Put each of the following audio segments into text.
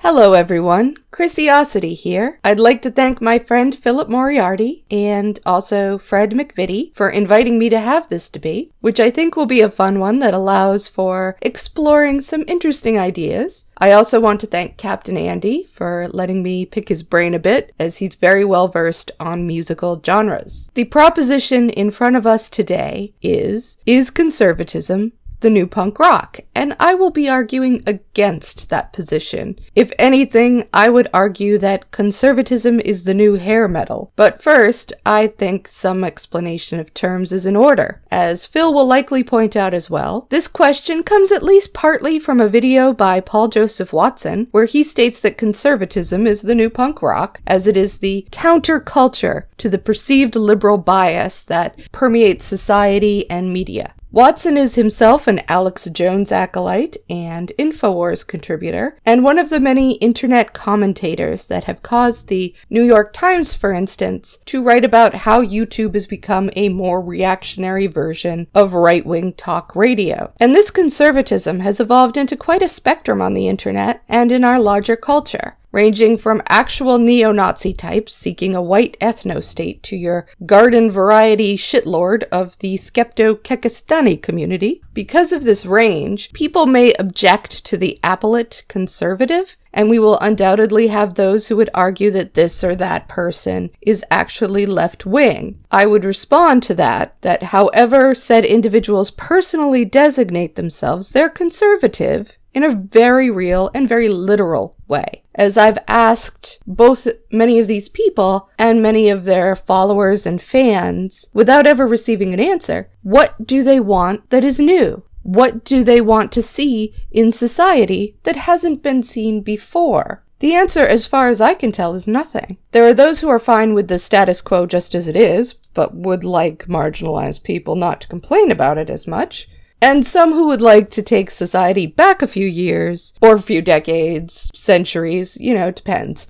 Hello everyone, Chrisiosity here. I'd like to thank my friend Philip Moriarty and also Fred McVitie for inviting me to have this debate, which I think will be a fun one that allows for exploring some interesting ideas. I also want to thank Captain Andy for letting me pick his brain a bit, as he's very well versed on musical genres. The proposition in front of us today is conservatism the new punk rock? And I will be arguing against that position. If anything, I would argue that conservatism is the new hair metal. But first, I think some explanation of terms is in order. As Phil will likely point out as well, this question comes at least partly from a video by Paul Joseph Watson, where he states that conservatism is the new punk rock, as it is the counterculture to the perceived liberal bias that permeates society and media. Watson is himself an Alex Jones acolyte and InfoWars contributor, and one of the many internet commentators that have caused the New York Times, for instance, to write about how YouTube has become a more reactionary version of right-wing talk radio. And this conservatism has evolved into quite a spectrum on the internet and in our larger culture, ranging from actual neo-Nazi types seeking a white ethno-state to your garden variety shitlord of the Skepto-Kekistani community. Because of this range, people may object to the appellate conservative, and we will undoubtedly have those who would argue that this or that person is actually left-wing. I would respond to that however said individuals personally designate themselves, they're conservative in a very real and very literal way. As I've asked both many of these people and many of their followers and fans, without ever receiving an answer, what do they want that is new? What do they want to see in society that hasn't been seen before? The answer, as far as I can tell, is nothing. There are those who are fine with the status quo just as it is, but would like marginalized people not to complain about it as much. And some who would like to take society back a few years, or a few decades, centuries, it depends.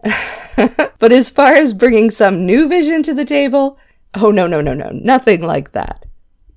But as far as bringing some new vision to the table, oh no, nothing like that.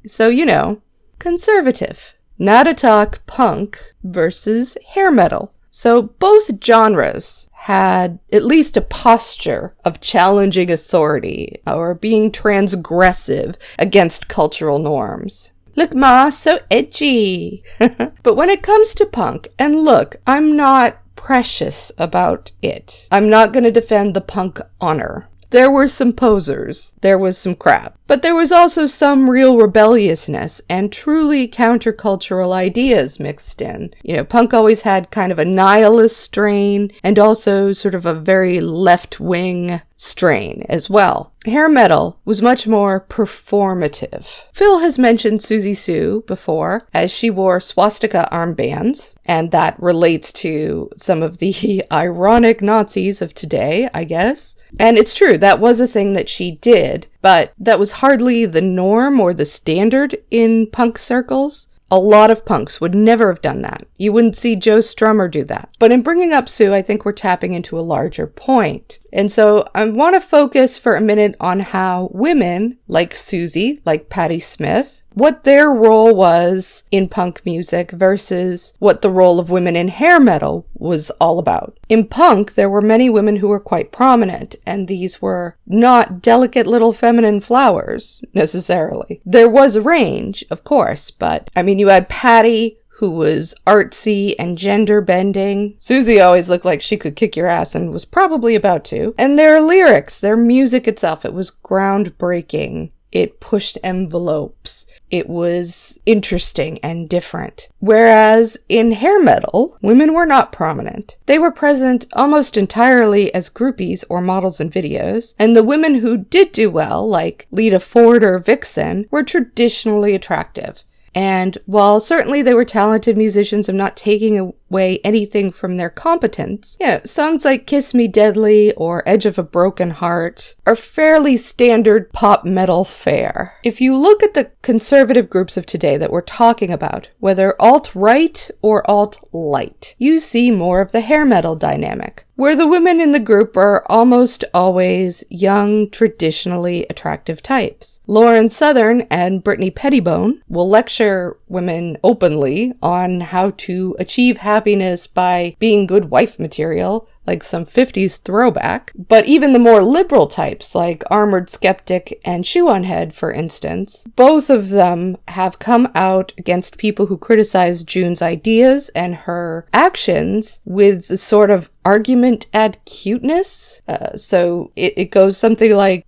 So, conservative. Now to talk punk versus hair metal. So both genres had at least a posture of challenging authority or being transgressive against cultural norms. Look, Ma, so edgy. But when it comes to punk, and look, I'm not precious about it. I'm not going to defend the punk honor. There were some posers. There was some crap. But there was also some real rebelliousness and truly countercultural ideas mixed in. Punk always had kind of a nihilist strain and also sort of a very left-wing strain as well. Hair metal was much more performative. Phil has mentioned Susie Sue before, as she wore swastika armbands, and that relates to some of the ironic Nazis of today, I guess. And it's true, that was a thing that she did, but that was hardly the norm or the standard in punk circles. A lot of punks would never have done that. You wouldn't see Joe Strummer do that. But in bringing up Sue, I think we're tapping into a larger point. And so I want to focus for a minute on how women, like Susie, like Patti Smith, what their role was in punk music versus what the role of women in hair metal was all about. In punk, there were many women who were quite prominent, and these were not delicate little feminine flowers, necessarily. There was a range, of course, but, you had Patti, who was artsy and gender-bending. Susie always looked like she could kick your ass and was probably about to. And their lyrics, their music itself, it was groundbreaking. It pushed envelopes. It was interesting and different. Whereas in hair metal, women were not prominent. They were present almost entirely as groupies or models in videos, and the women who did do well, like Lita Ford or Vixen, were traditionally attractive. And while certainly they were talented musicians, I'm not taking away anything from their competence. Songs like Kiss Me Deadly or Edge of a Broken Heart are fairly standard pop metal fare. If you look at the conservative groups of today that we're talking about, whether alt-right or alt-light, you see more of the hair metal dynamic, where the women in the group are almost always young, traditionally attractive types. Lauren Southern and Brittany Pettibone will lecture women openly on how to achieve happiness happiness by being good wife material, like some 50s throwback. But even the more liberal types, like Armored Skeptic and Shoe on Head, for instance, both of them have come out against people who criticize June's ideas and her actions with the sort of argument ad cuteness. So it goes something like,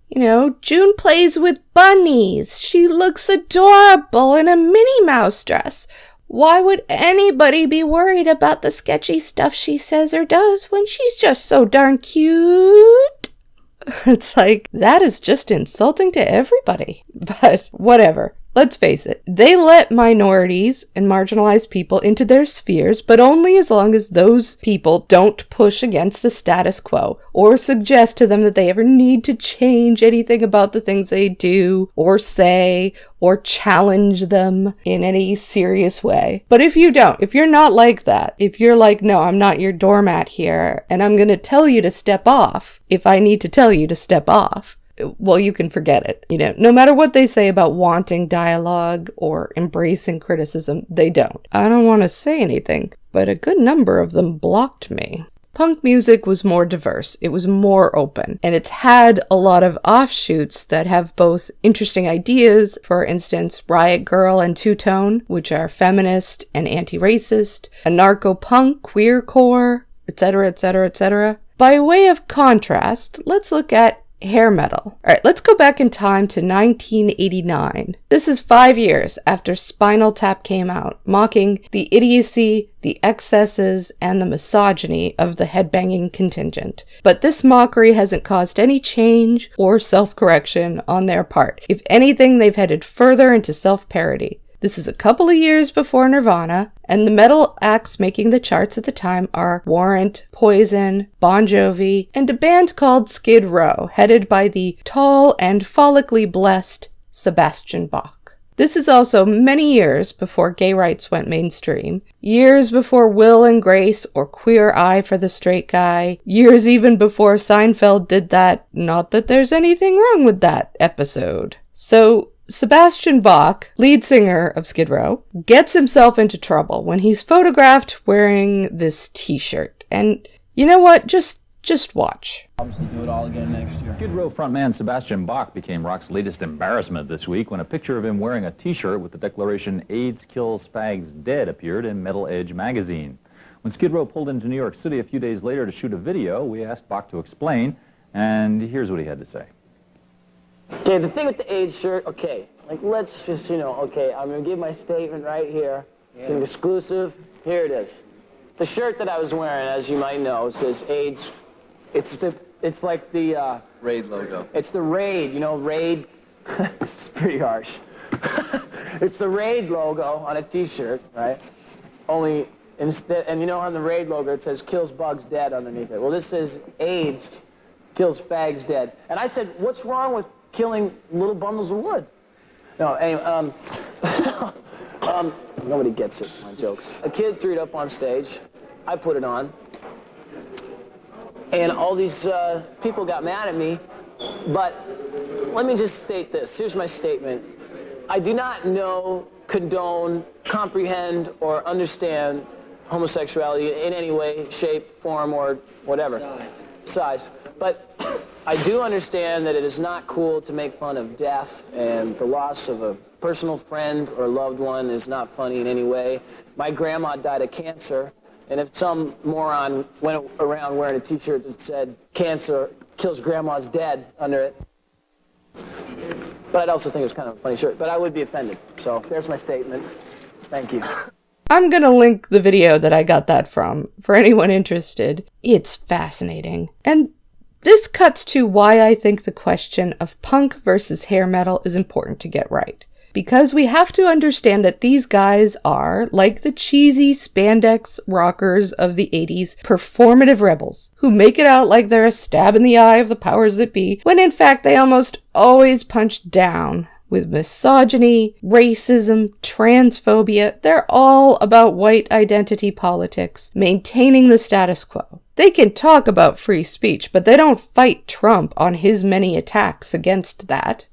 June plays with bunnies. She looks adorable in a Minnie Mouse dress. Why would anybody be worried about the sketchy stuff she says or does when she's just so darn cute? It's like, that is just insulting to everybody. But whatever. Let's face it, they let minorities and marginalized people into their spheres, but only as long as those people don't push against the status quo or suggest to them that they ever need to change anything about the things they do or say or challenge them in any serious way. But if you're not like that, if you're like, no, I'm not your doormat here, and I'm going to tell you to step off if I need to tell you to step off, well, you can forget it. No matter what they say about wanting dialogue or embracing criticism, they don't. I don't want to say anything, but a good number of them blocked me. Punk music was more diverse, it was more open, and it's had a lot of offshoots that have both interesting ideas, for instance, Riot Grrrl and Two Tone, which are feminist and anti-racist, anarcho-punk, queercore, etc., etc., etc. By way of contrast, let's look at hair metal. Alright, let's go back in time to 1989. This is 5 years after Spinal Tap came out, mocking the idiocy, the excesses, and the misogyny of the headbanging contingent. But this mockery hasn't caused any change or self-correction on their part. If anything, they've headed further into self-parody. This is a couple of years before Nirvana, and the metal acts making the charts at the time are Warrant, Poison, Bon Jovi, and a band called Skid Row, headed by the tall and follically blessed Sebastian Bach. This is also many years before gay rights went mainstream, years before Will and Grace or Queer Eye for the Straight Guy, years even before Seinfeld did that, not that there's anything wrong with that episode. So, Sebastian Bach, lead singer of Skid Row, gets himself into trouble when he's photographed wearing this t-shirt. And you know what? Just watch. Obviously do it all again next year. Skid Row frontman Sebastian Bach became rock's latest embarrassment this week when a picture of him wearing a t-shirt with the declaration "AIDS kills fags dead" appeared in Metal Edge magazine. When Skid Row pulled into New York City a few days later to shoot a video, we asked Bach to explain, and here's what he had to say. Okay, the thing with the AIDS shirt, okay, like let's just, okay, I'm going to give my statement right here. It's an exclusive. Here it is. The shirt that I was wearing, as you might know, says AIDS. It's like the Raid logo. It's the Raid, Raid. It's pretty harsh. It's the Raid logo on a t-shirt, right? Only instead, and on the Raid logo it says "kills bugs dead" underneath it. Well, this says AIDS kills fags dead. And I said, what's wrong with killing little bundles of wood? No, anyway, nobody gets it, my jokes. A kid threw it up on stage. I put it on. And all these people got mad at me. But let me just state this. Here's my statement. I do not know, condone, comprehend, or understand homosexuality in any way, shape, form, or whatever. Size. But I do understand that it is not cool to make fun of death, and the loss of a personal friend or loved one is not funny in any way. My grandma died of cancer, and if some moron went around wearing a t-shirt that said "cancer kills grandma's dead" under it, but I'd also think it was kind of a funny shirt, but I would be offended. So there's my statement. Thank you. I'm gonna link the video that I got that from for anyone interested. It's fascinating. And this cuts to why I think the question of punk versus hair metal is important to get right. Because we have to understand that these guys are, like the cheesy spandex rockers of the 80s, performative rebels who make it out like they're a stab in the eye of the powers that be, when in fact they almost always punch down with misogyny, racism, transphobia. They're all about white identity politics, maintaining the status quo. They can talk about free speech, but they don't fight Trump on his many attacks against that.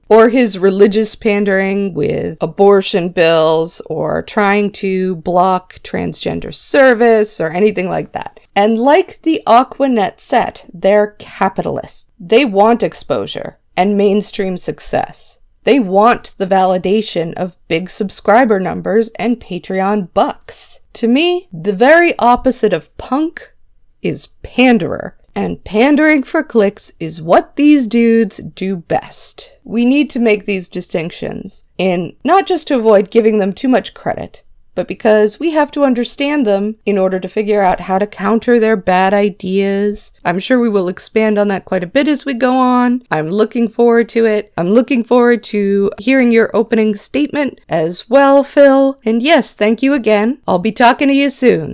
or his religious pandering with abortion bills or trying to block transgender service or anything like that. And like the Aquanet set, they're capitalists. They want exposure and mainstream success. They want the validation of big subscriber numbers and Patreon bucks. To me, the very opposite of punk is panderer. And pandering for clicks is what these dudes do best. We need to make these distinctions, and not just to avoid giving them too much credit, but because we have to understand them in order to figure out how to counter their bad ideas. I'm sure we will expand on that quite a bit as we go on. I'm looking forward to it. I'm looking forward to hearing your opening statement as well, Phil. And yes, thank you again. I'll be talking to you soon.